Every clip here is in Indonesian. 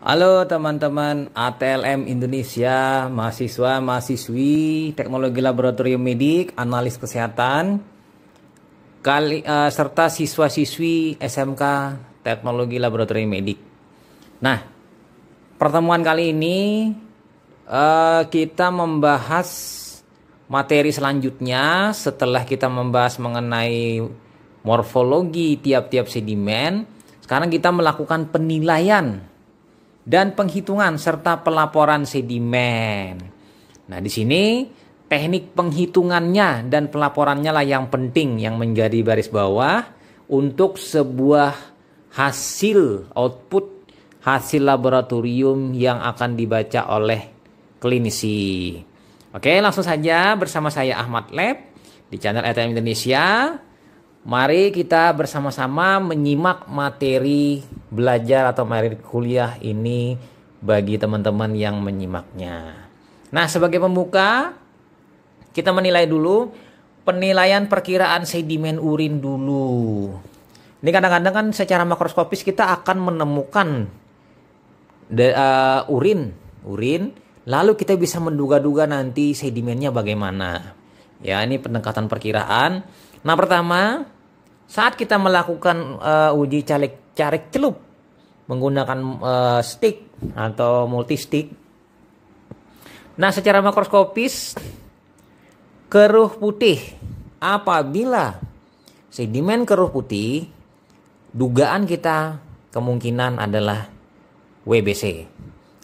Halo teman-teman ATLM Indonesia, mahasiswa-mahasiswi Teknologi Laboratorium Medik, Analis Kesehatan, serta siswa-siswi SMK Teknologi Laboratorium Medik. Nah, pertemuan kali ini kita membahas materi selanjutnya setelah kita membahas mengenai morfologi tiap-tiap sedimen. Sekarang kita melakukan penilaian dan penghitungan serta pelaporan sedimen. Nah, di sini teknik penghitungannya dan pelaporannya lah yang penting, yang menjadi baris bawah untuk sebuah hasil output hasil laboratorium yang akan dibaca oleh klinisi. Oke, langsung saja bersama saya Ahmad Lab di channel ATLM Indonesia. Mari kita bersama-sama menyimak materi belajar atau materi kuliah ini bagi teman-teman yang menyimaknya. Nah, sebagai pembuka, kita menilai dulu penilaian perkiraan sedimen urin dulu. Ini kadang-kadang kan secara makroskopis kita akan menemukan urin, lalu kita bisa menduga-duga nanti sedimennya bagaimana. Ya, ini pendekatan perkiraan. Nah, pertama, saat kita melakukan uji carik celup menggunakan stick atau multi-stick. Nah, secara makroskopis keruh putih, apabila sedimen keruh putih, dugaan kita kemungkinan adalah WBC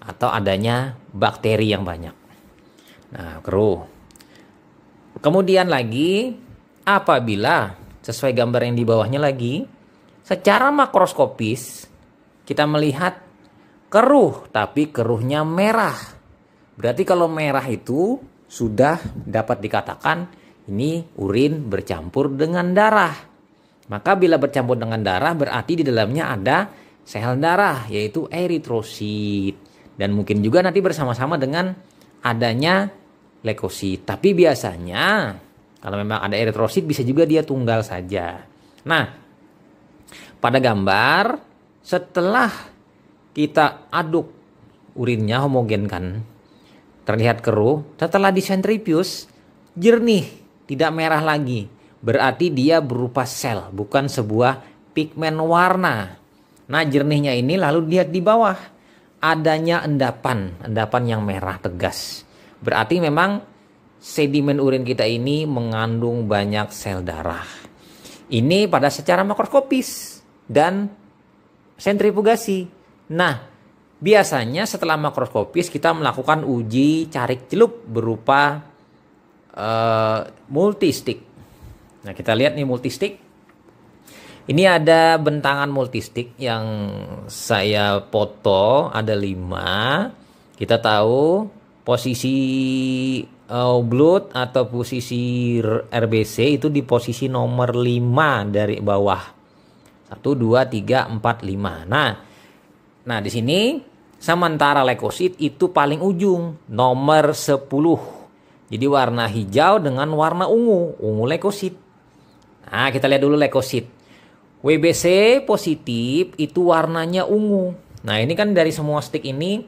atau adanya bakteri yang banyak. Nah, keruh. Kemudian lagi, apabila sesuai gambar yang di bawahnya lagi, secara makroskopis kita melihat keruh, tapi keruhnya merah. Berarti kalau merah itu sudah dapat dikatakan ini urin bercampur dengan darah. Maka bila bercampur dengan darah berarti di dalamnya ada sel darah, yaitu eritrosit. Dan mungkin juga nanti bersama-sama dengan adanya leukosit. Tapi biasanya kalau memang ada eritrosit bisa juga dia tunggal saja. Nah, pada gambar setelah kita aduk urinnya, homogen kan, terlihat keruh. Setelah disentrifuge, jernih, tidak merah lagi. Berarti dia berupa sel, bukan sebuah pigmen warna. Nah, jernihnya ini lalu lihat di bawah adanya endapan yang merah tegas. Berarti memang sedimen urin kita ini mengandung banyak sel darah. Ini pada secara makroskopis dan sentrifugasi. Nah, biasanya setelah makroskopis kita melakukan uji carik celup berupa multistick. Nah, kita lihat nih multistick. Ini ada bentangan multistick yang saya foto, ada 5. Kita tahu posisi blood atau posisi RBC itu di posisi nomor 5 dari bawah. 1, 2, 3, 4, 5. Nah di sini sementara leukosit itu paling ujung, nomor 10. Jadi warna hijau dengan warna ungu leukosit. Nah, kita lihat dulu leukosit. WBC positif itu warnanya ungu. Nah, ini kan dari semua stick ini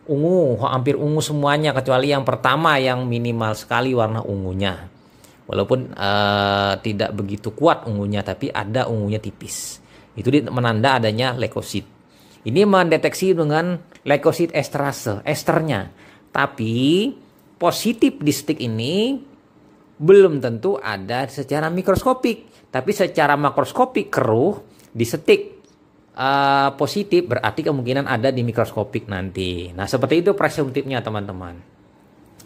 ungu, hampir ungu semuanya kecuali yang pertama yang minimal sekali warna ungunya. Walaupun tidak begitu kuat ungunya, tapi ada ungunya tipis. Itu menanda adanya leukosit. Ini mendeteksi dengan leukosit esterase, esternya. Tapi positif di stick ini belum tentu ada secara mikroskopik. Tapi secara makroskopik keruh di stick positif berarti kemungkinan ada di mikroskopik nanti. Nah, seperti itu presumptifnya teman-teman.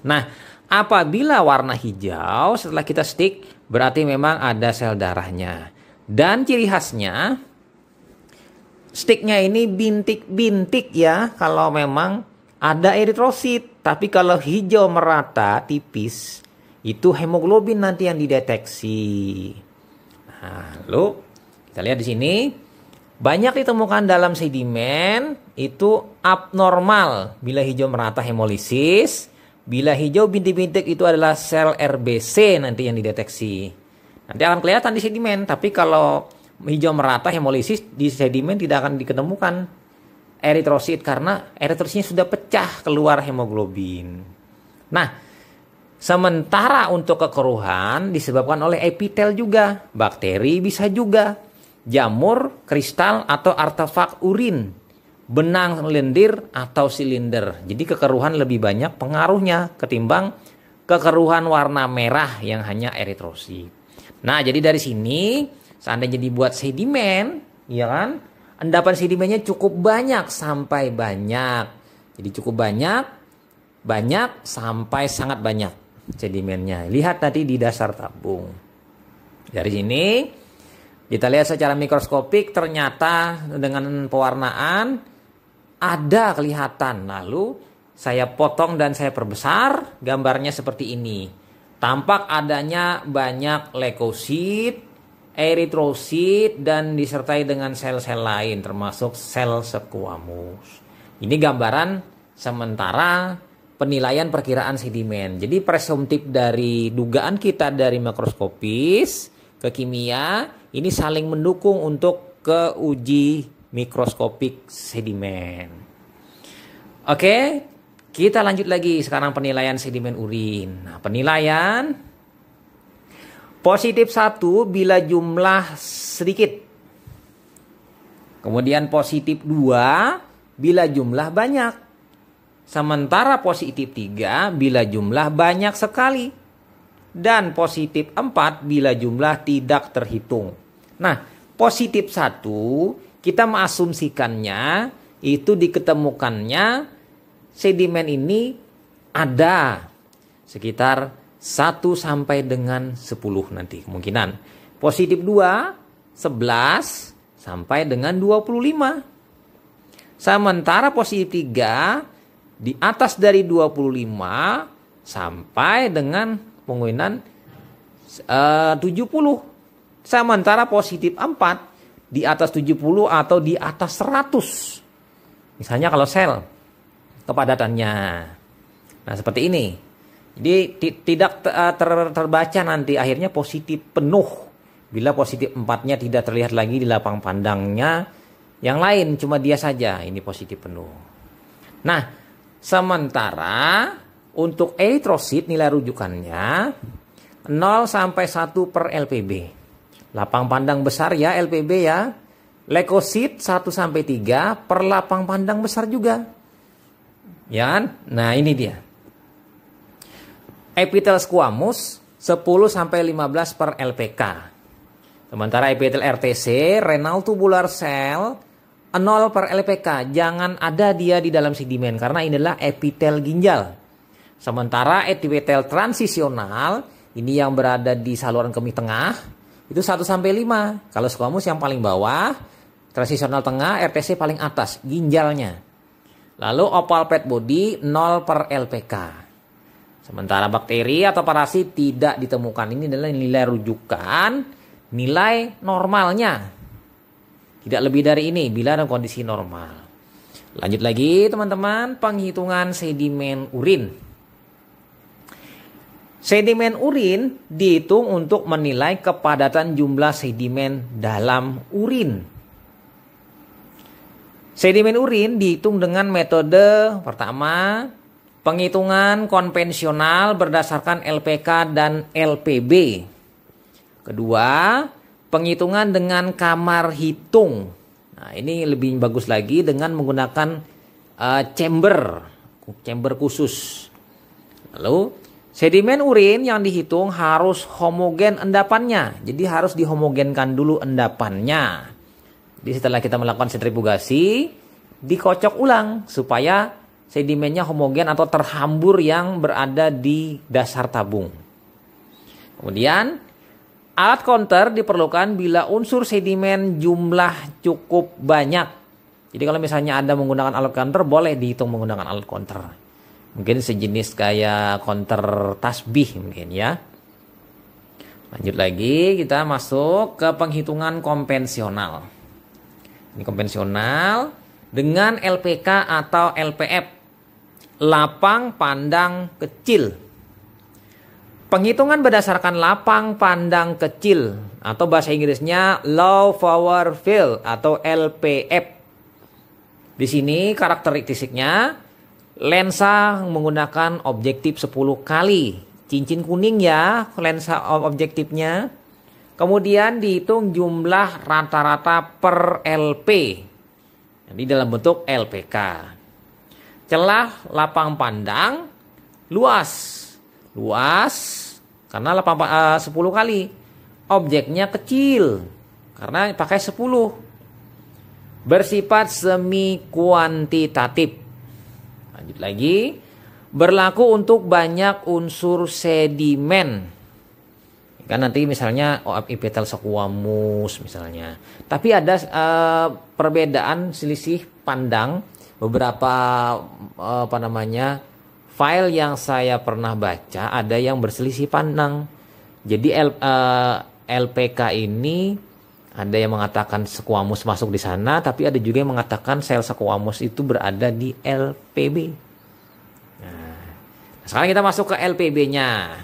Nah, apabila warna hijau setelah kita stick berarti memang ada sel darahnya. Dan ciri khasnya sticknya ini bintik-bintik ya kalau memang ada eritrosit. Tapi kalau hijau merata tipis itu hemoglobin nanti yang dideteksi. Nah, lalu kita lihat di sini. Banyak ditemukan dalam sedimen itu abnormal bila hijau merata hemolisis, bila hijau bintik-bintik itu adalah sel RBC nanti yang dideteksi. Nanti akan kelihatan di sedimen, tapi kalau hijau merata hemolisis di sedimen tidak akan diketemukan. eritrosit karena eritrositnya sudah pecah keluar hemoglobin. Nah, sementara untuk kekeruhan disebabkan oleh epitel juga, bakteri bisa juga, jamur, kristal atau artefak urin, benang lendir atau silinder. Jadi kekeruhan lebih banyak pengaruhnya ketimbang kekeruhan warna merah yang hanya eritrosit. Nah, jadi dari sini seandainya dibuat sedimen, ya kan? Endapan sedimennya cukup banyak sampai banyak. Jadi cukup banyak sampai sangat banyak sedimennya. Lihat tadi di dasar tabung. Dari sini kita lihat secara mikroskopik, ternyata dengan pewarnaan ada kelihatan. Lalu saya potong dan saya perbesar, gambarnya seperti ini. Tampak adanya banyak leukosit, eritrosit, dan disertai dengan sel-sel lain termasuk sel squamous. Ini gambaran sementara penilaian perkiraan sedimen. Jadi presumptif dari dugaan kita dari makroskopis ke kimia ini saling mendukung untuk ke uji mikroskopik sedimen. Oke, kita lanjut lagi sekarang penilaian sedimen urin. Nah, penilaian positif 1 bila jumlah sedikit. Kemudian positif 2 bila jumlah banyak. Sementara positif 3 bila jumlah banyak sekali. Dan positif 4 bila jumlah tidak terhitung. Nah, positif 1 kita mengasumsikannya itu diketemukannya sedimen ini ada sekitar 1 sampai dengan 10 nanti kemungkinan. Positif 2, 11 sampai dengan 25. Sementara positif 3 di atas dari 25 sampai dengan kemungkinan 70. Sementara positif 4 di atas 70 atau di atas 100. Misalnya kalau sel kepadatannya. Nah, seperti ini. Jadi tidak terbaca nanti akhirnya positif penuh. Bila positif 4-nya tidak terlihat lagi di lapang pandangnya, yang lain cuma dia saja ini positif penuh. Nah, sementara untuk eritrosit nilai rujukannya 0 sampai 1 per LPB. Lapang pandang besar ya LPB ya. Leukosit 1 sampai 3 per lapang pandang besar juga. Ya kan? Nah, ini dia. Epitel squamous 10 sampai 15 per LPK. Sementara epitel RTC, renal tubular cell 0 per LPK. Jangan ada dia di dalam sedimen karena inilah epitel ginjal. Sementara epitel transisional ini yang berada di saluran kemih tengah itu 1 sampai 5. Kalau squamous yang paling bawah, transisional tengah, RTC paling atas, ginjalnya. Lalu oval fat body 0 per LPK. Sementara bakteri atau parasit tidak ditemukan. Ini adalah nilai rujukan, nilai normalnya. Tidak lebih dari ini bila dalam kondisi normal. Lanjut lagi teman-teman, penghitungan sedimen urin. Sedimen urin dihitung untuk menilai kepadatan jumlah sedimen dalam urin. Sedimen urin dihitung dengan metode pertama, penghitungan konvensional berdasarkan LPK dan LPB. Kedua, penghitungan dengan kamar hitung. Nah, ini lebih bagus lagi dengan menggunakan chamber khusus. Lalu, sedimen urin yang dihitung harus homogen endapannya. Jadi harus dihomogenkan dulu endapannya. Jadi setelah kita melakukan sentrifugasi, dikocok ulang supaya sedimennya homogen atau terhambur yang berada di dasar tabung. Kemudian alat counter diperlukan bila unsur sedimen jumlah cukup banyak. Jadi kalau misalnya Anda menggunakan alat counter, boleh dihitung menggunakan alat counter. Mungkin sejenis kayak counter tasbih mungkin ya. Lanjut lagi, kita masuk ke penghitungan konvensional. Ini konvensional dengan LPK atau LPF. Lapang pandang kecil. Penghitungan berdasarkan lapang pandang kecil atau bahasa Inggrisnya low power field atau LPF. Di sini karakteristiknya lensa menggunakan objektif 10 kali. Cincin kuning ya lensa objektifnya. Kemudian dihitung jumlah rata-rata per LP. Jadi dalam bentuk LPK. Celah lapang pandang luas. Luas karena 10 kali. Objeknya kecil karena pakai 10. Bersifat semi kuantitatif. Lanjut lagi. Berlaku untuk banyak unsur sedimen. Kan nanti misalnya epitel squamous misalnya. Tapi ada perbedaan selisih pandang beberapa file yang saya pernah baca ada yang berselisih pandang. Jadi LPK ini ada yang mengatakan squamous masuk di sana, tapi ada juga yang mengatakan sel squamous itu berada di LPB. Nah, sekarang kita masuk ke LPB-nya.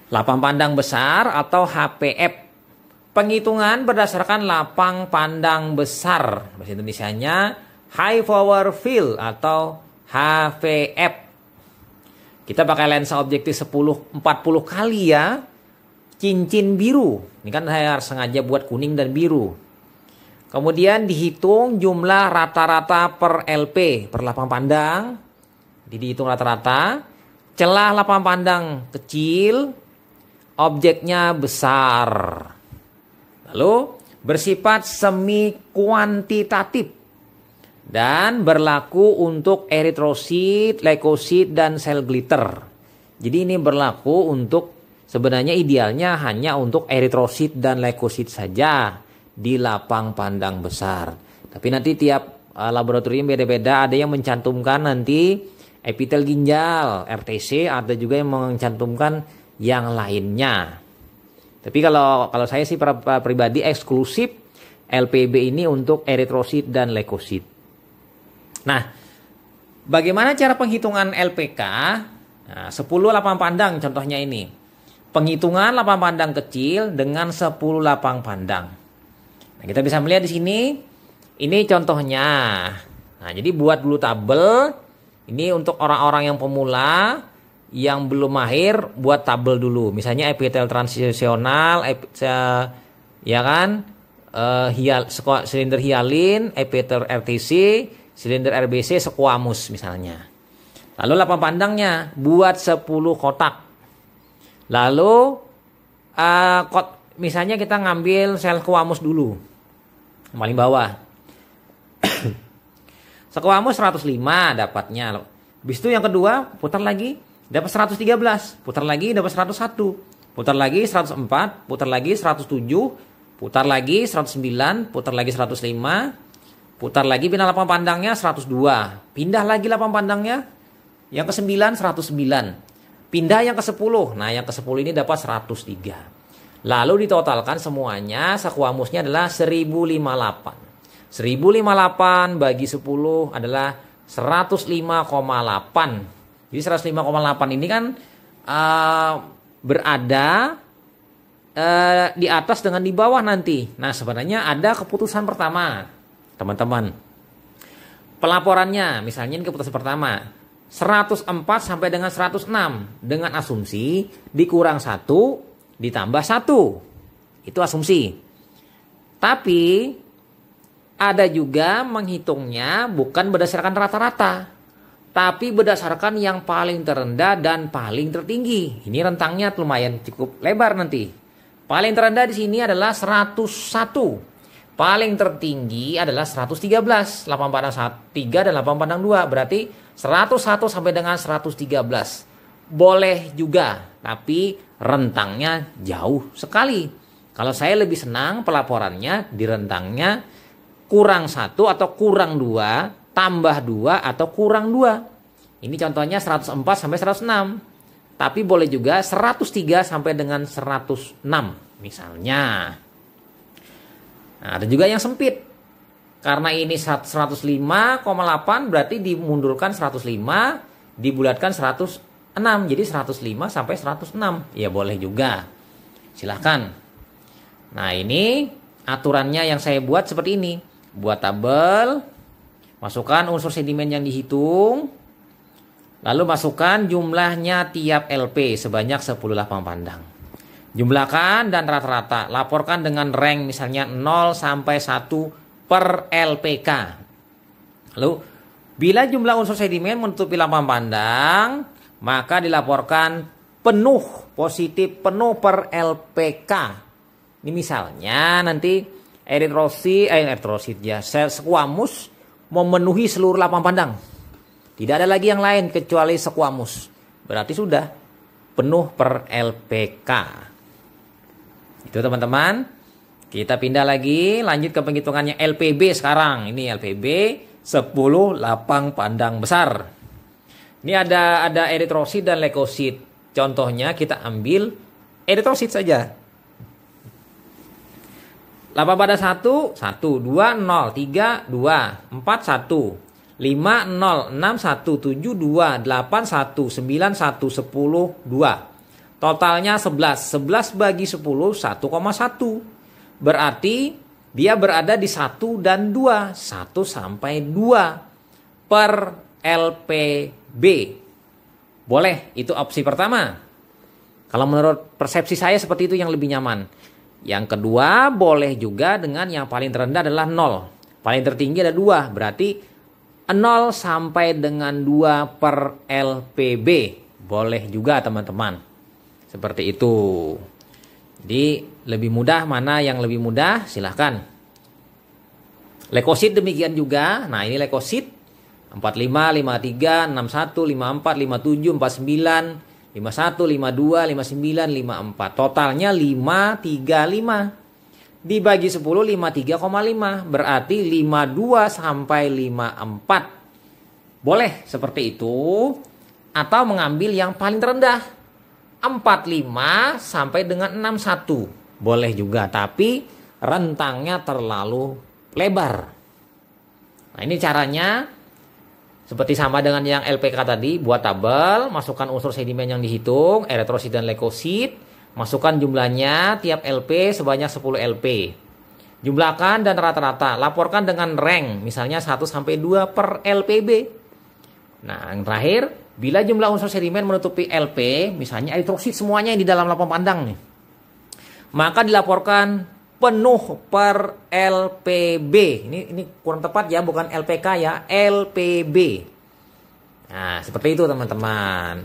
Lapang pandang besar atau HPF. Penghitungan berdasarkan lapang pandang besar. Bahasa Indonesianya High Power Field atau HPF. Kita pakai lensa objektif 40 kali ya. Cincin biru. Ini kan saya sengaja buat kuning dan biru. Kemudian dihitung jumlah rata-rata per LP, per lapang pandang. Dihitung rata-rata. Celah lapang pandang kecil, objeknya besar. Lalu bersifat semi kuantitatif dan berlaku untuk eritrosit, leukosit, dan sel glitter. Jadi ini berlaku untuk sebenarnya idealnya hanya untuk eritrosit dan leukosit saja di lapang pandang besar. Tapi nanti tiap laboratorium beda-beda, ada yang mencantumkan nanti epitel ginjal, RTC, ada juga yang mencantumkan yang lainnya. Tapi kalau saya sih pribadi eksklusif LPB ini untuk eritrosit dan leukosit. Nah, bagaimana cara penghitungan LPK? Nah, 10 lapang pandang contohnya ini. Penghitungan lapang pandang kecil dengan 10 lapang pandang. Nah, kita bisa melihat di sini. Ini contohnya. Nah, jadi buat dulu tabel. Ini untuk orang-orang yang pemula, yang belum mahir, buat tabel dulu. Misalnya epitel transisional, ya kan, silinder hialin, epitel RTC, silinder RBC, squamous misalnya. Lalu lapang pandangnya buat 10 kotak. Lalu misalnya kita ngambil sel squamous dulu, paling bawah. Squamous 105 dapatnya. Habis itu yang kedua putar lagi, dapat 113, putar lagi dapat 101, putar lagi 104, putar lagi 107, putar lagi 109, putar lagi 105, putar lagi pindah lapang pandangnya 102, pindah lagi lapang pandangnya yang ke-9 109, pindah yang ke-10. Nah, yang ke-10 ini dapat 103. Lalu ditotalkan semuanya, squamousnya adalah 1058. 1058 bagi 10 adalah 105,8. Jadi 105,8 ini kan berada di atas dengan di bawah nanti. Nah, sebenarnya ada keputusan pertama, teman-teman. Pelaporannya, misalnya ini keputusan pertama. 104 sampai dengan 106 dengan asumsi dikurang 1 ditambah 1. Itu asumsi. Tapi ada juga menghitungnya bukan berdasarkan rata-rata, tapi berdasarkan yang paling terendah dan paling tertinggi. Ini rentangnya lumayan cukup lebar nanti. Paling terendah di sini adalah 101. Paling tertinggi adalah 113. Lapang pandang 3 dan lapang pandang 2. Berarti 101 sampai dengan 113. Boleh juga, tapi rentangnya jauh sekali. Kalau saya lebih senang pelaporannya di rentangnya kurang 1 atau kurang 2, tambah 2 atau kurang 2. Ini contohnya 104 sampai 106. Tapi boleh juga 103 sampai dengan 106 misalnya. Nah, ada juga yang sempit. Karena ini 105,8 berarti dimundurkan 105, dibulatkan 106. Jadi 105 sampai 106. Ya boleh juga. Silahkan. Nah, ini aturannya yang saya buat seperti ini. buat tabel, masukkan unsur sedimen yang dihitung, lalu masukkan jumlahnya tiap LP sebanyak 10 lapang pandang. Jumlahkan dan rata-rata, laporkan dengan rank misalnya 0 sampai 1 per LPK. Lalu, bila jumlah unsur sedimen menutupi lapang pandang, maka dilaporkan penuh, positif penuh per LPK. Ini misalnya nanti eritrosit ya, sel squamous memenuhi seluruh lapang pandang. Tidak ada lagi yang lain kecuali squamous. Berarti sudah penuh per LPK. Itu teman-teman. Kita pindah lagi, lanjut ke penghitungannya LPB sekarang. Ini LPB 10 lapang pandang besar. Ini ada eritrosit dan leukosit. Contohnya kita ambil eritrosit saja. Lapang pandang 1, 1, 2, 0, 3, 2, 4, 1, 5, 0, 6, 1, 7, 2, 8, 1, 9, 1, 10, 2. Totalnya 11. 11 bagi 10, 1,1. Berarti dia berada di 1 dan 2. 1 sampai 2 per LPB. Boleh, itu opsi pertama. Kalau menurut persepsi saya seperti itu yang lebih nyaman. Yang kedua, boleh juga dengan yang paling terendah adalah 0. Paling tertinggi ada 2. Berarti 0 sampai dengan 2 per LPB. Boleh juga teman-teman. Seperti itu. Jadi lebih mudah, mana yang lebih mudah silahkan. Leukosit demikian juga. Nah ini leukosit 45, 53, 61, 54, 57, 49, 51, 52, 59, 54. Totalnya 535. Dibagi 10, 53,5. Berarti 52 sampai 54. Boleh seperti itu. Atau mengambil yang paling terendah. 45 sampai dengan 61. Boleh juga. Tapi rentangnya terlalu lebar. Nah ini caranya. Seperti sama dengan yang LPK tadi, buat tabel, masukkan unsur sedimen yang dihitung, eritrosit dan leukosit, masukkan jumlahnya tiap LP sebanyak 10 LP. Jumlahkan dan rata-rata, laporkan dengan rank, misalnya 1 sampai 2 per LPB. Nah, yang terakhir, bila jumlah unsur sedimen menutupi LP, misalnya eritrosit semuanya yang di dalam lapang pandang nih, maka dilaporkan penuh per LPB. Ini kurang tepat ya, bukan LPK ya, LPB. Nah, seperti itu teman-teman.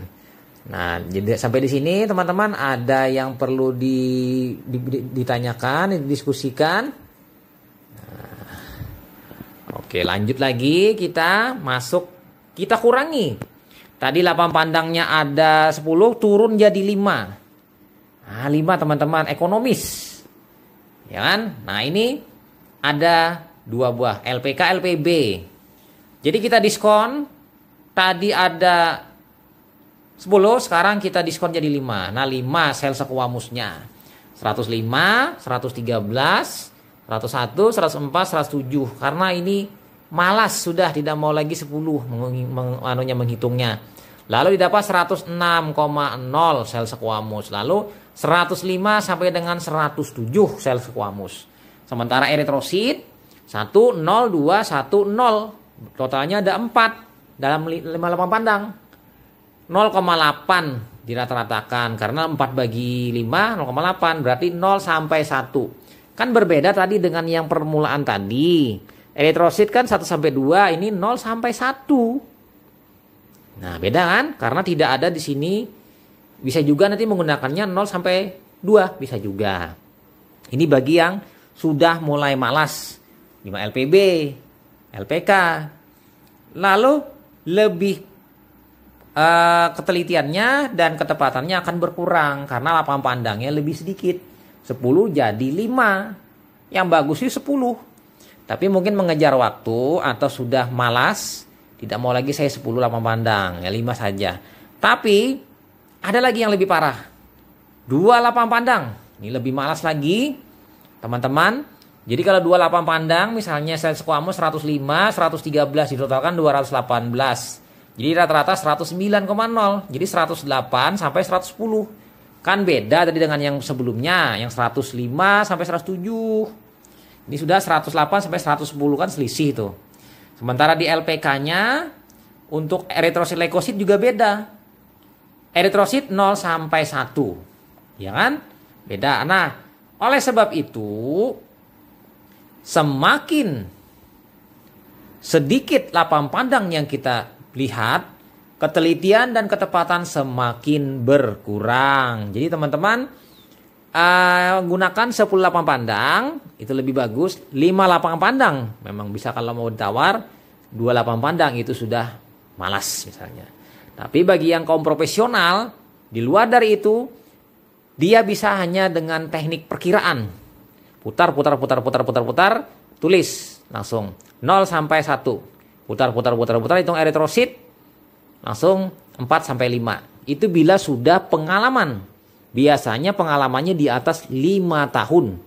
Nah, jadi sampai di sini teman-teman ada yang perlu ditanyakan, didiskusikan. Nah, oke, lanjut lagi kita masuk, kita kurangi. Tadi lapang pandangnya ada 10, turun jadi 5. Nah, 5 teman-teman, ekonomis. Ya kan? Nah ini ada 2 buah LPK LPB. Jadi kita diskon. Tadi ada 10, sekarang kita diskon jadi 5. Nah 5 sel squamousnya 105, 113, 101, 104, 107. Karena ini malas sudah, tidak mau lagi 10 menghitungnya. Lalu didapat 106,0 sel squamous. Lalu 105 sampai dengan 107 sel squamous. Sementara eritrosit 1, 0, 2, 1, 0. Totalnya ada 4 dalam 5 lapang pandang. 0,8 dirata-ratakan. Karena 4 bagi 5, 0,8. Berarti 0 sampai 1. Kan berbeda tadi dengan yang permulaan tadi. Eritrosit kan 1 sampai 2. Ini 0 sampai 1. Nah beda kan? Karena tidak ada di sini. Bisa juga nanti menggunakannya 0 sampai 2. Bisa juga. Ini bagi yang sudah mulai malas. 5 LPB, LPK. Lalu lebih ketelitiannya dan ketepatannya akan berkurang. Karena lapang pandangnya lebih sedikit. 10 jadi 5. Yang bagus sih 10. Tapi mungkin mengejar waktu atau sudah malas. Tidak mau lagi saya 10 lapang pandang. Ya 5 saja. Tapi ada lagi yang lebih parah. 2 lapang pandang. Ini lebih malas lagi. Teman-teman. Jadi kalau 2 lapang pandang. Misalnya sel squamous 105, 113. Ditotalkan 218. Jadi rata-rata 109,0. Jadi 108 sampai 110. Kan beda tadi dengan yang sebelumnya. Yang 105 sampai 107. Ini sudah 108 sampai 110 kan selisih itu. Sementara di LPK-nya untuk eritrosit leukosit juga beda. Eritrosit 0 sampai 1. Ya kan? Beda. Nah, oleh sebab itu semakin sedikit lapang pandang yang kita lihat, ketelitian dan ketepatan semakin berkurang. Jadi teman-teman, gunakan 10 lapang pandang, itu lebih bagus. 5 lapang pandang, memang bisa kalau mau ditawar. 2 lapang pandang itu sudah malas misalnya. Tapi bagi yang kaum profesional, di luar dari itu, dia bisa hanya dengan teknik perkiraan. Putar, tulis langsung 0 sampai 1. Putar, hitung eritrosit, langsung 4 sampai 5. Itu bila sudah pengalaman. Biasanya pengalamannya di atas 5 tahun.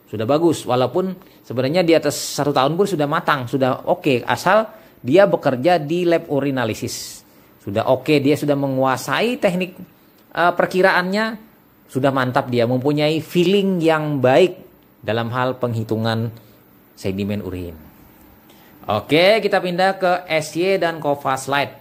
Sudah bagus, walaupun sebenarnya di atas 1 tahun pun sudah matang, sudah oke, asal dia bekerja di lab urinalisis. Sudah oke, dia sudah menguasai teknik perkiraannya, sudah mantap, dia mempunyai feeling yang baik dalam hal penghitungan sedimen urin. Oke, kita pindah ke SY dan COVA slide.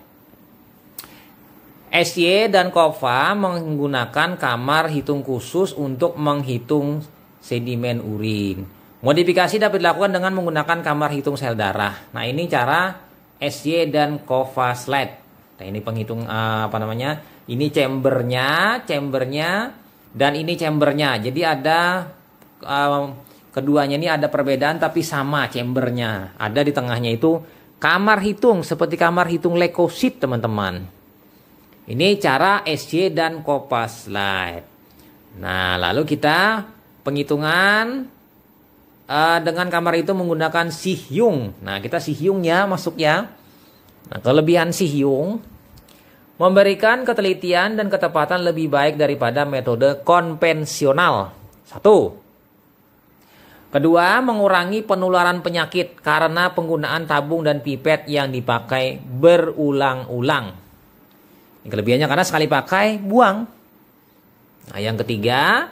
SY dan COVA menggunakan kamar hitung khusus untuk menghitung sedimen urin. Modifikasi dapat dilakukan dengan menggunakan kamar hitung sel darah. Nah, ini cara SY dan COVA slide. Nah, ini penghitung ini chambernya, dan ini chambernya. Jadi ada keduanya ini ada perbedaan tapi sama chambernya. Ada di tengahnya itu kamar hitung seperti kamar hitung leukosit, teman-teman. Ini cara SY dan COVA slide. Nah, lalu kita penghitungan dengan kamar itu menggunakan Sihyung. Nah, kita Sihyungnya masuk ya. Nah, kelebihan Sihyung memberikan ketelitian dan ketepatan lebih baik daripada metode konvensional. 1. Kedua, mengurangi penularan penyakit karena penggunaan tabung dan pipet yang dipakai berulang-ulang. Ini kelebihannya karena sekali pakai buang. Nah, yang ketiga,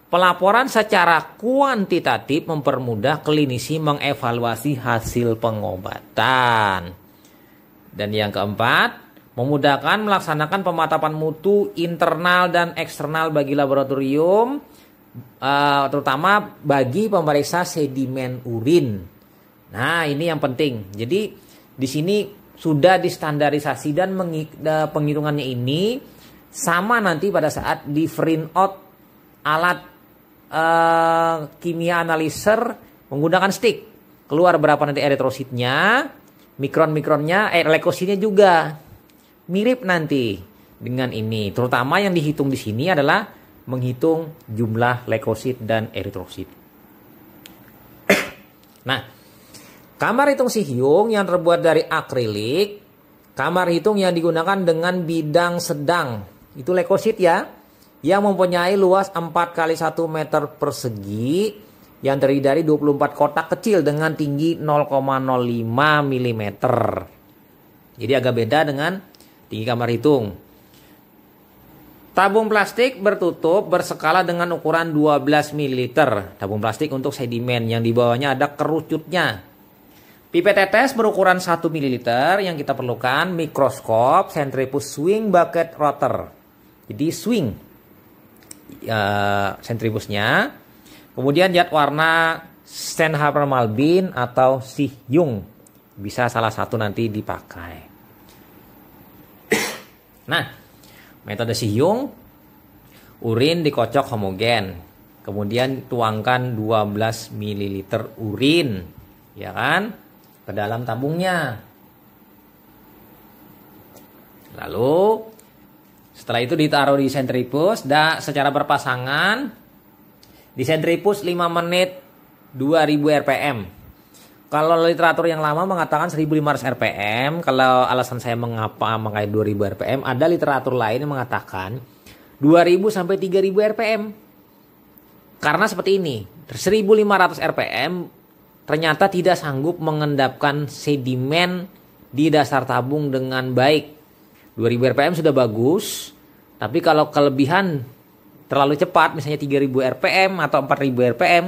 pelaporan secara kuantitatif mempermudah klinisi mengevaluasi hasil pengobatan. Dan yang keempat, memudahkan melaksanakan pemantauan mutu internal dan eksternal bagi laboratorium, terutama bagi pemeriksa sedimen urin. Nah, ini yang penting. Jadi di sini sudah distandarisasi dan penghitungannya ini sama nanti pada saat di print out alat kimia analyzer menggunakan stick. Keluar berapa nanti eritrositnya, mikron-mikronnya, leukositnya juga mirip nanti dengan ini. Terutama yang dihitung di sini adalah menghitung jumlah leukosit dan eritrosit. Nah, kamar hitung Sihyung yang terbuat dari akrilik, kamar hitung yang digunakan dengan bidang sedang, itu leukosit ya, yang mempunyai luas 4 kali 1 meter persegi, yang terdiri dari 24 kotak kecil dengan tinggi 0,05 mm. Jadi agak beda dengan tinggi kamar hitung. Tabung plastik bertutup berskala dengan ukuran 12 ml. Tabung plastik untuk sedimen yang di bawahnya ada kerucutnya. Pipet tetes berukuran 1 ml yang kita perlukan, mikroskop, centrifuge swing bucket rotor. Jadi swing centrifugenya. Kemudian zat warna Steinhaber Malbin atau Sihyung. Bisa salah satu nanti dipakai. Nah, metode Sihyung, urin dikocok homogen. Kemudian tuangkan 12 ml urin, ya kan, ke dalam tabungnya. Lalu setelah itu ditaruh di sentrifuge secara berpasangan. Di sentrifuge 5 menit 2000 rpm. Kalau literatur yang lama mengatakan 1500 rpm. Kalau alasan saya mengapa memakai 2000 rpm, ada literatur lain yang mengatakan 2000 sampai 3000 rpm. Karena seperti ini, 1500 rpm ternyata tidak sanggup mengendapkan sedimen di dasar tabung dengan baik. 2000 rpm sudah bagus, tapi kalau kelebihan terlalu cepat, misalnya 3000 rpm atau 4000 rpm,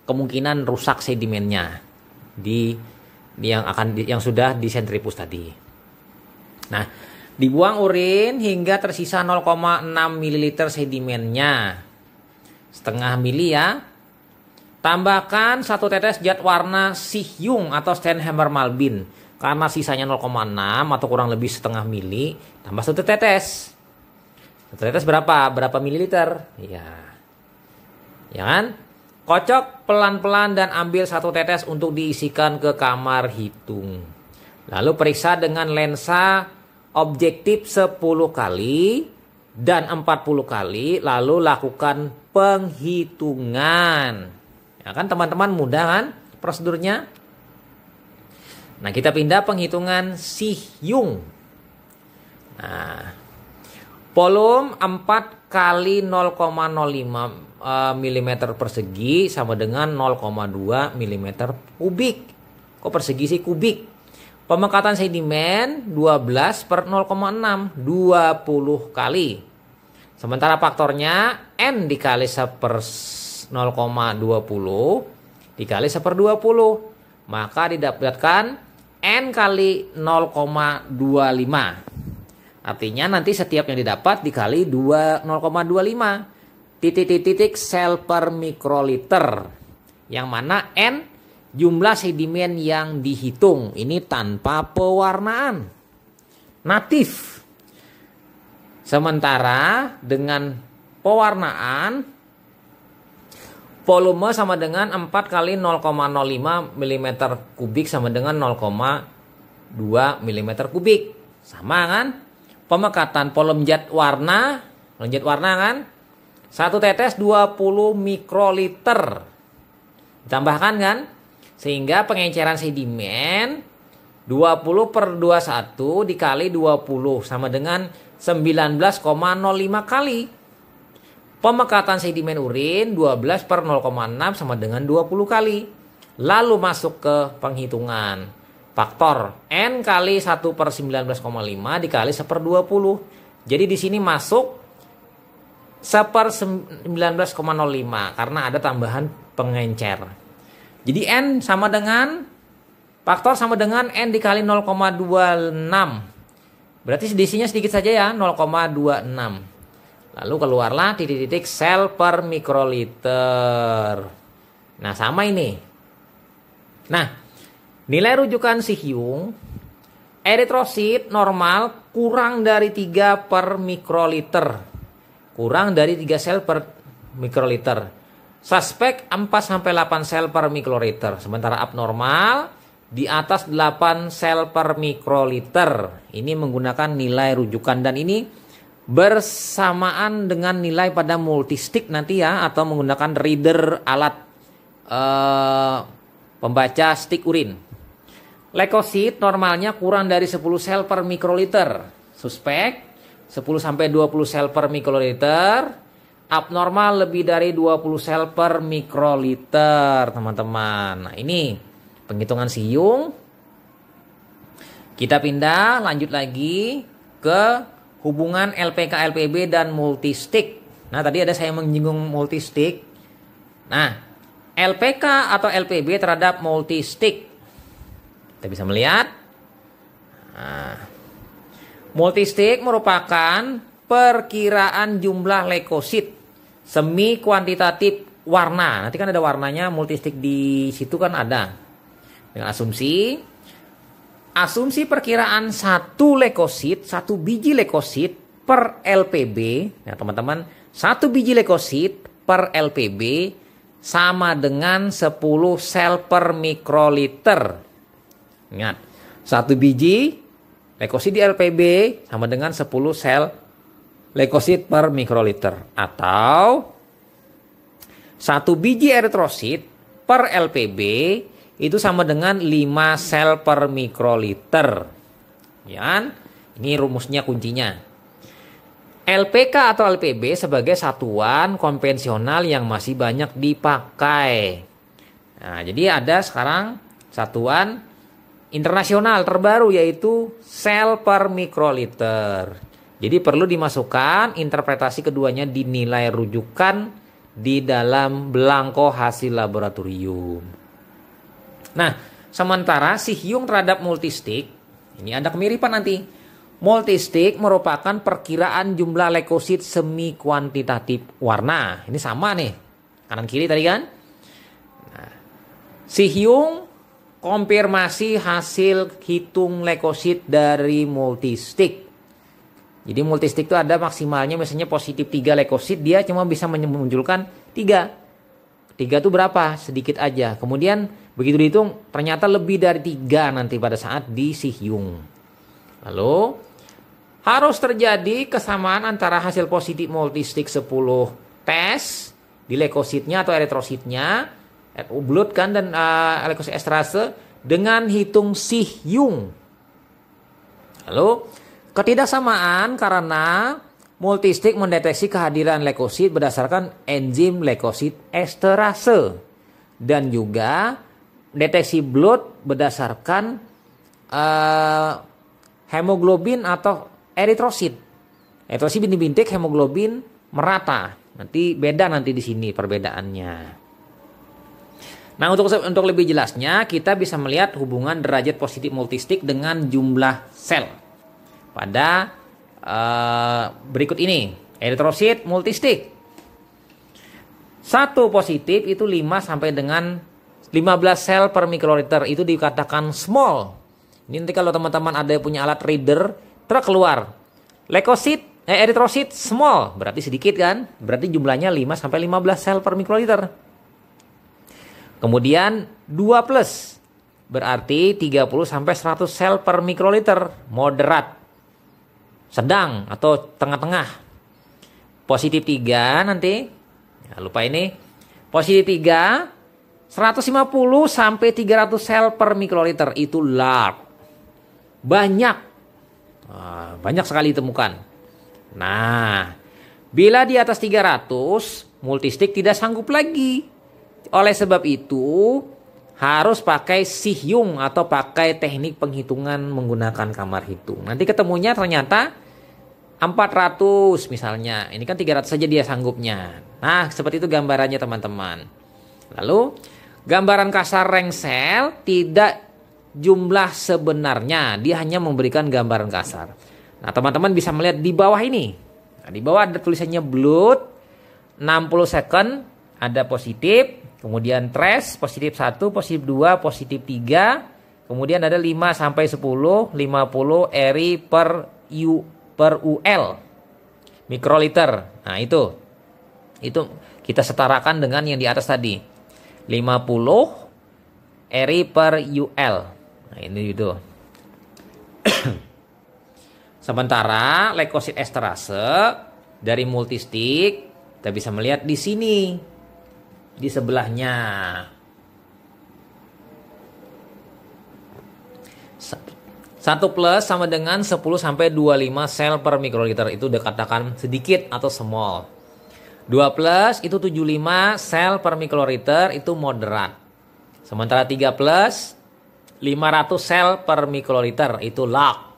kemungkinan rusak sedimennya yang sudah disentrifus tadi. Nah, dibuang urin hingga tersisa 0,6 ml sedimennya. Setengah mili ya. Tambahkan 1 tetes zat warna Sihyung atau Steinheimer Malbin. Karena sisanya 0,6 atau kurang lebih setengah mili, tambah 1 tetes. 1 tetes berapa? Berapa mililiter? Ya. Ya kan? Kocok pelan-pelan dan ambil 1 tetes untuk diisikan ke kamar hitung. Lalu periksa dengan lensa objektif 10 kali dan 40 kali. Lalu lakukan penghitungan. Ya kan teman-teman, mudah kan prosedurnya? Nah, kita pindah penghitungan Sihyung. Nah, volume 4 kali 0,05 mm persegi sama dengan 0,2 mm kubik. Kok persegi sih, kubik? Pemekatan sedimen 12 per 0,6, 20 kali. Sementara faktornya N dikali 0,20 dikali 1/20. Maka didapatkan N kali 0,25. Artinya nanti setiap yang didapat dikali 0,25 titik-titik sel per mikroliter. Yang mana N jumlah sedimen yang dihitung. Ini tanpa pewarnaan. Natif. Sementara dengan pewarnaan, volume sama dengan 4 kali 0,05 mm kubik sama dengan 0,2 mm kubik. Sama kan? Pemekatan volume zat warna kan? 1 tetes 20 mikroliter. Ditambahkan kan? Sehingga pengenceran sedimen 20 per 21 dikali 20 sama dengan 19,05 kali. Pemekatan sedimen urin 12 per 0,6 sama dengan 20 kali. Lalu masuk ke penghitungan. Faktor N kali 1 per 19,5 dikali 1/20. Jadi di sini masuk 1/19,05 karena ada tambahan pengencer. Jadi N sama dengan, faktor sama dengan N dikali 0,26. Berarti selisihnya sedikit saja ya, 0,26. Lalu keluarlah titik-titik sel per mikroliter. Nah, sama ini. Nah, nilai rujukan Sihyung, eritrosit normal kurang dari 3 per mikroliter. Kurang dari 3 sel per mikroliter. Suspek 4-8 sel per mikroliter. Sementara abnormal di atas 8 sel per mikroliter. Ini menggunakan nilai rujukan dan ini bersamaan dengan nilai pada multistik nanti ya, atau menggunakan reader alat pembaca stik urin. Leukosit normalnya kurang dari 10 sel per mikroliter. Suspek 10-20 sel per mikroliter. Abnormal lebih dari 20 sel per mikroliter, teman-teman. Nah, ini penghitungan Sihyung. Kita pindah lanjut lagi ke hubungan LPK LPB dan multistik. Nah, tadi ada saya menyinggung multistik. Nah, LPK atau LPB terhadap multistik. Kita bisa melihat. Nah, multistik merupakan perkiraan jumlah leukosit semi kuantitatif warna. Nanti kan ada warnanya, multistik di situ kan ada. Dengan asumsi perkiraan 1 leukosit, 1 biji leukosit per LPB. Ya teman-teman, 1 biji leukosit per LPB sama dengan 10 sel per mikroliter. Ingat, 1 biji leukosit di LPB sama dengan 10 sel leukosit per mikroliter. Atau 1 biji eritrosit per LPB itu sama dengan 5 sel per mikroliter. Ya, ini rumusnya, kuncinya. LPK atau LPB sebagai satuan konvensional yang masih banyak dipakai. Nah, jadi ada sekarang satuan internasional terbaru yaitu sel per mikroliter. Jadi perlu dimasukkan interpretasi keduanya di nilai rujukan di dalam belangko hasil laboratorium. Nah, sementara si Hyung terhadap multistik, ini ada kemiripan nanti. Multistik merupakan perkiraan jumlah leukosit semi kuantitatif warna. Ini sama nih, kanan kiri tadi kan. Nah, si Hyung konfirmasi hasil hitung leukosit dari multistik. Jadi multistik itu ada maksimalnya misalnya positif 3 leukosit, dia cuma bisa memunculkan 3. 3 itu berapa? Sedikit aja. Kemudian begitu dihitung ternyata lebih dari 3 nanti pada saat di si Hyung. Lalu harus terjadi kesamaan antara hasil positif multistik 10 tes di leukositnya atau eritrositnya, blood kan, dan leukosit esterase dengan hitung si Hyung. Lalu ketidaksamaan karena multistik mendeteksi kehadiran leukosit berdasarkan enzim leukosit esterase dan juga deteksi blood berdasarkan hemoglobin atau eritrosit. Eritrosit bintik-bintik, hemoglobin merata. Nanti beda nanti di sini perbedaannya. Nah, untuk lebih jelasnya kita bisa melihat hubungan derajat positif multistik dengan jumlah sel pada berikut ini. Eritrosit multistik. 1 positif itu 5 sampai dengan 15 sel per mikroliter, itu dikatakan small. Ini nanti kalau teman-teman ada punya alat reader, keluar leukosit, eritrosit small, berarti sedikit kan? Berarti jumlahnya 5 sampai 15 sel per mikroliter. Kemudian 2 plus, berarti 30 sampai 100 sel per mikroliter, moderat, sedang atau tengah-tengah. Positif 3 nanti, ya lupa ini, positif 3, 150 sampai 300 sel per mikroliter, itu large. Banyak sekali ditemukan. Nah, bila di atas 300, multistik tidak sanggup lagi. Oleh sebab itu, harus pakai si Hyung atau pakai teknik penghitungan menggunakan kamar hitung. Nanti ketemunya ternyata 400 misalnya. Ini kan 300 saja dia sanggupnya. Nah, seperti itu gambarannya teman-teman. Lalu, gambaran kasar Rengsel tidak jumlah sebenarnya, dia hanya memberikan gambaran kasar. Nah, teman-teman bisa melihat di bawah ini. Nah, di bawah ada tulisannya blood 60 second, ada positif, kemudian trace positif 1, positif 2, positif 3, kemudian ada 5 sampai 10, 50 eri per UL mikroliter. Nah, itu kita setarakan dengan yang di atas tadi. 50 eri per UL. Nah, ini itu. Sementara leukosit esterase dari multistik kita bisa melihat di sini, di sebelahnya. 1 plus sama dengan 10 sampai 25 sel per mikroliter, itu dikatakan sedikit atau small. 2 plus itu 75 sel per mikroliter, itu moderat. Sementara 3 plus 500 sel per mikroliter, itu large.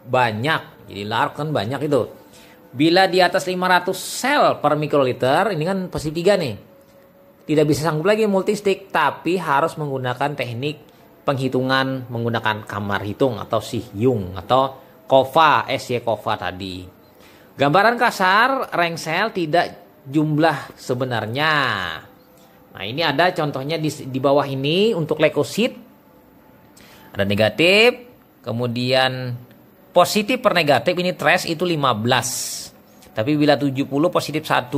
Banyak. Jadi large kan banyak itu. Bila di atas 500 sel per mikroliter, ini kan positif 3 nih. Tidak bisa sanggup lagi multistik, tapi harus menggunakan teknik penghitungan menggunakan kamar hitung atau si Hyung atau KOVA, SY-KOVA tadi. Gambaran kasar Rengsel tidak jumlah sebenarnya. Nah, ini ada contohnya di bawah ini untuk leukosit. Ada negatif, kemudian positif per negatif ini trace itu 15. Tapi bila 70 positif 1,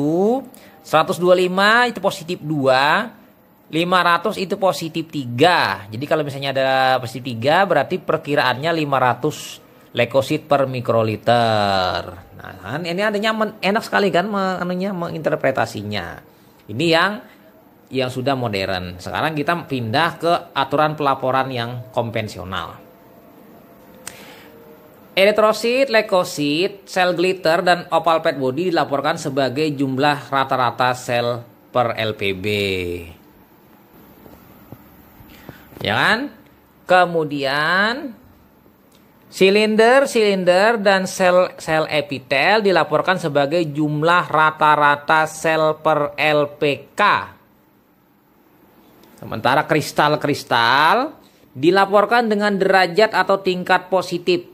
125 itu positif 2, 500 itu positif 3. Jadi kalau misalnya ada positif 3 berarti perkiraannya 500 leukosit per mikroliter. Nah, ini adanya enak sekali kan menginterpretasinya. Ini yang sudah modern. Sekarang kita pindah ke aturan pelaporan yang konvensional. Eritrosit, leukosit, sel glitter, dan oval pad body dilaporkan sebagai jumlah rata-rata sel per LPB. Ya kan? Kemudian Silinder dan sel epitel dilaporkan sebagai jumlah rata-rata sel per LPK. Sementara kristal-kristal dilaporkan dengan derajat atau tingkat positif,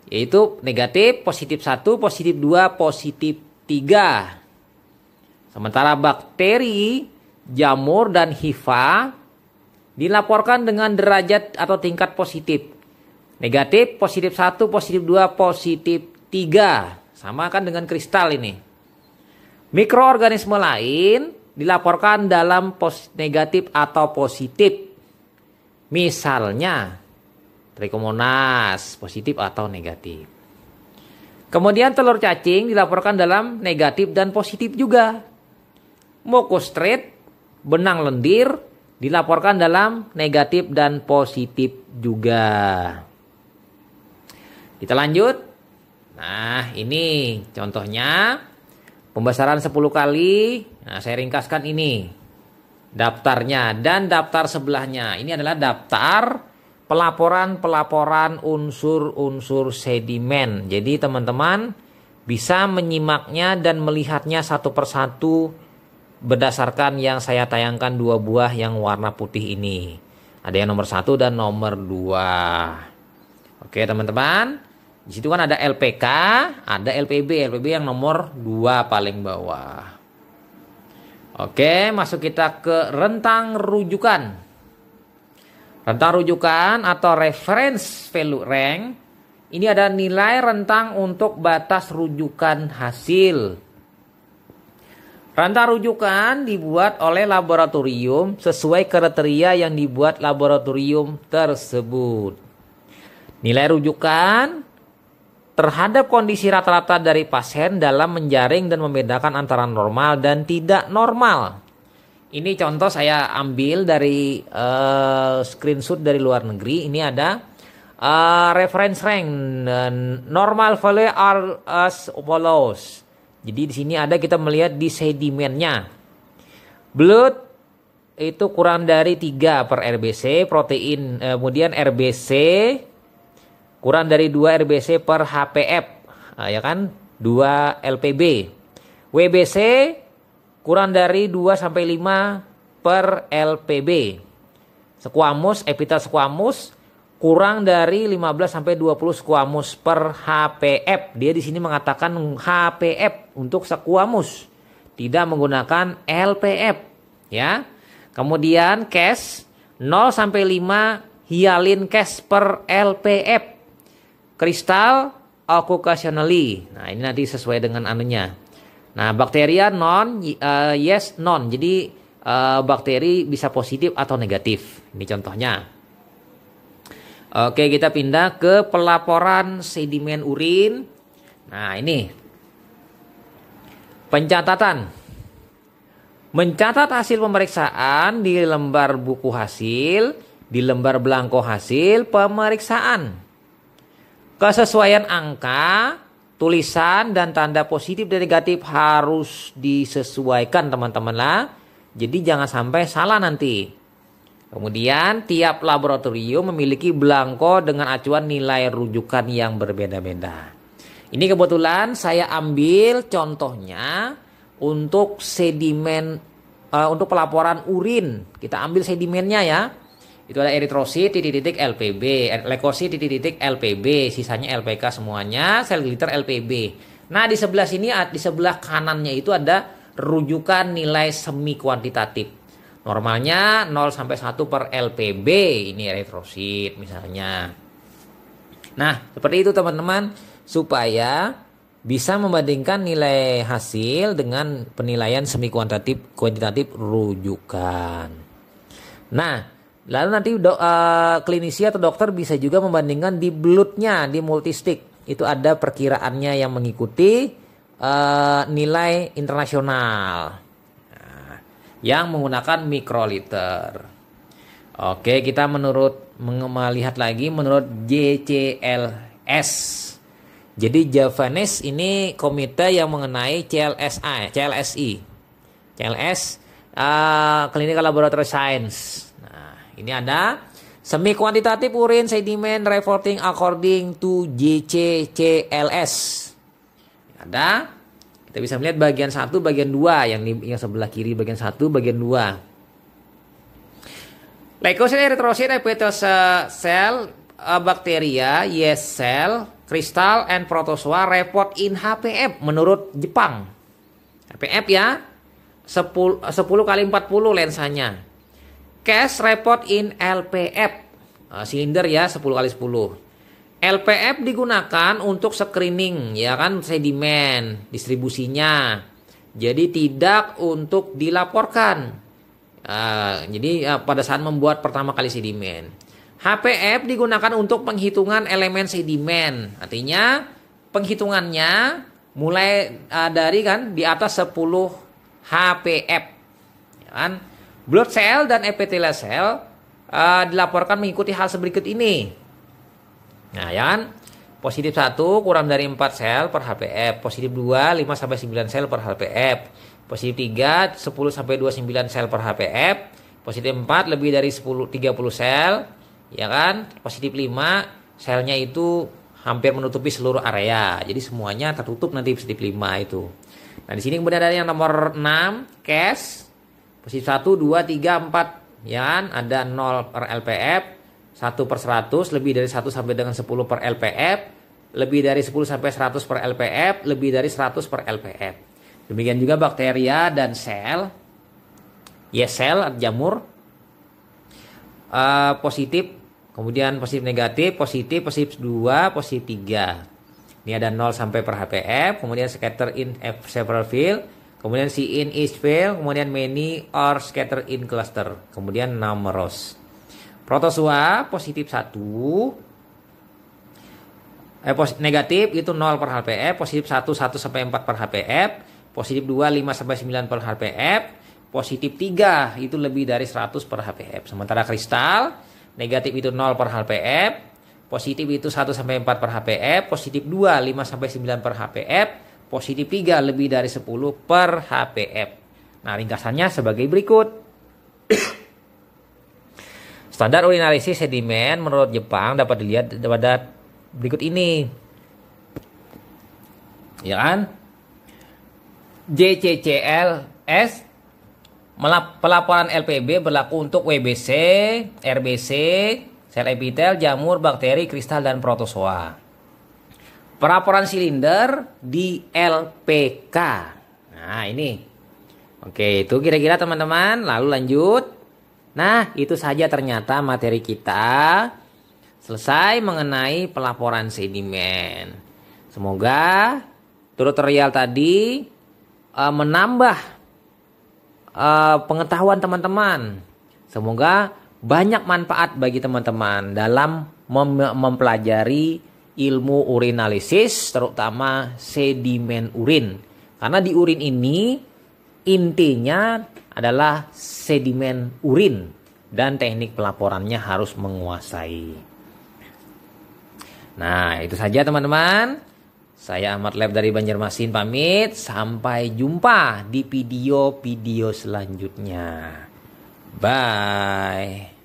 yaitu negatif, positif 1, positif 2, positif 3. Sementara bakteri, jamur, dan hifa dilaporkan dengan derajat atau tingkat positif. Negatif, positif 1, positif 2, positif 3. Sama kan dengan kristal ini. Mikroorganisme lain dilaporkan dalam negatif atau positif. Misalnya, Trichomonas, positif atau negatif. Kemudian telur cacing dilaporkan dalam negatif dan positif juga. Mucostrid, benang lendir, dilaporkan dalam negatif dan positif juga. Kita lanjut. Nah, ini contohnya pembesaran 10 kali. Nah, saya ringkaskan ini daftarnya dan daftar sebelahnya. Ini adalah daftar pelaporan unsur-unsur sedimen. Jadi teman-teman bisa menyimaknya dan melihatnya satu persatu berdasarkan yang saya tayangkan 2 buah yang warna putih ini. Ada yang nomor 1 dan nomor 2. Oke teman-teman. Di situ kan ada LPK, ada LPB yang nomor 2 paling bawah. Oke, masuk kita ke rentang rujukan. Rentang rujukan atau reference value rank, ini ada nilai rentang untuk batas rujukan hasil. Rentang rujukan dibuat oleh laboratorium sesuai kriteria yang dibuat laboratorium tersebut. Nilai rujukan terhadap kondisi rata-rata dari pasien dalam menjaring dan membedakan antara normal dan tidak normal. Ini contoh saya ambil dari screenshot dari luar negeri. Ini ada reference rank, normal value are as follows. Jadi di sini ada kita melihat di sedimennya. Blood itu kurang dari 3 per RBC, protein kemudian RBC kurang dari 2 RBC per HPF, ya kan? 2 LPB. WBC kurang dari 2 sampai 5 per LPB. Squamous, epitel squamous kurang dari 15 sampai 20 squamous per HPF. Dia di sini mengatakan HPF untuk squamous, tidak menggunakan LPF, ya. Kemudian case 0 sampai 5 hyalin case per LPF. Kristal occasionally. Nah, ini nanti sesuai dengan anunya. Nah, bakteria non, yes, non. Jadi bakteri bisa positif atau negatif. Ini contohnya. Oke, kita pindah ke pelaporan sedimen urin. Nah, ini pencatatan. Mencatat hasil pemeriksaan di lembar buku hasil, di lembar belangko hasil pemeriksaan. Kesesuaian angka, tulisan, dan tanda positif dan negatif harus disesuaikan teman-teman lah. Jadi jangan sampai salah nanti. Kemudian tiap laboratorium memiliki belangko dengan acuan nilai rujukan yang berbeda-beda. Ini kebetulan saya ambil contohnya untuk sedimen, untuk pelaporan urin. Kita ambil sedimennya ya. Itu ada eritrosit LPB, leukosit LPB, sisanya LPK semuanya, sel glitter LPB. Nah, di sebelah sini, di sebelah kanannya itu ada rujukan nilai semi kuantitatif. Normalnya 0 sampai 1 per LPB, ini eritrosit misalnya. Nah, seperti itu teman-teman, supaya bisa membandingkan nilai hasil dengan penilaian semi kuantitatif rujukan. Nah, lalu nanti klinisi atau dokter bisa juga membandingkan di bloodnya, di multistik. Itu ada perkiraannya yang mengikuti nilai internasional. Nah, yang menggunakan mikroliter. Oke, kita melihat lagi menurut JCLS. Jadi Javanese ini komite yang mengenai CLSI. CLS Clinical Laboratory Science. Ini ada Semi kuantitatif urine sediment reporting according to JCCLS. Ada, kita bisa melihat bagian 1, bagian 2, yang sebelah kiri bagian 1, bagian 2. Leukosit, erythrosit, epithelial cell, bacteria, yeast cell, crystal, and protozoa report in HPF menurut Jepang. HPF ya, 10 kali 40 lensanya. Case report in LPF, silinder ya, 10 kali 10. LPF digunakan untuk screening ya kan sedimen, distribusinya. Jadi tidak untuk dilaporkan. Jadi pada saat membuat pertama kali sedimen. HPF digunakan untuk penghitungan elemen sedimen. Artinya penghitungannya mulai dari kan di atas 10 HPF. Ya kan? Blood cell dan epithelial cell dilaporkan mengikuti hal berikut ini. Nah, ya kan? Positif 1 kurang dari 4 sel per HPF. Positif 2 5-9 sel per HPF. Positif 3 10-29 sel per HPF. Positif 4 lebih dari 30 sel. Ya kan? Positif 5 selnya itu hampir menutupi seluruh area. Jadi semuanya tertutup nanti positif 5 itu. Nah, di sini kemudian ada yang nomor 6, case. Positif 1, 2, 3, 4. Ya kan? Ada 0 per LPF. 1 per 100, lebih dari 1 sampai dengan 10 per LPF, lebih dari 10 sampai 100 per LPF, lebih dari 100 per LPF. Demikian juga bakteria dan sel, yeast cell, jamur, positif, kemudian positif negatif, positif 2, positif 3. Ini ada 0 sampai per HPF, kemudian scatter in several field, kemudian see in each field, kemudian many or scatter in cluster, kemudian numerous. Protozoa positif 1, negatif itu 0 per HPF, positif 1 sampai 4 per HPF, positif 2 5 sampai 9 per HPF, positif 3 itu lebih dari 100 per HPF. Sementara kristal negatif itu 0 per HPF, positif itu 1 sampai 4 per HPF, positif 2 5 sampai 9 per HPF, positif 3 lebih dari 10 per HPF. Nah, ringkasannya sebagai berikut. Standar urinarisis sedimen menurut Jepang dapat dilihat pada berikut ini. Ya kan? JCCLS pelaporan LPB berlaku untuk WBC, RBC, sel epitel, jamur, bakteri, kristal, dan protozoa. Pelaporan silinder di LPK. Nah, ini. Oke, itu kira-kira teman-teman. Lalu lanjut. Nah, itu saja ternyata materi kita selesai mengenai pelaporan sedimen. Semoga tutorial tadi menambah pengetahuan teman-teman. Semoga banyak manfaat bagi teman-teman dalam mempelajari ilmu urinalisis, terutama sedimen urin. Karena di urin ini intinya adalah sedimen urin dan teknik pelaporannya harus menguasai. Nah, itu saja teman-teman. Saya Ahmad Lab dari Banjarmasin pamit. Sampai jumpa di video-video selanjutnya. Bye.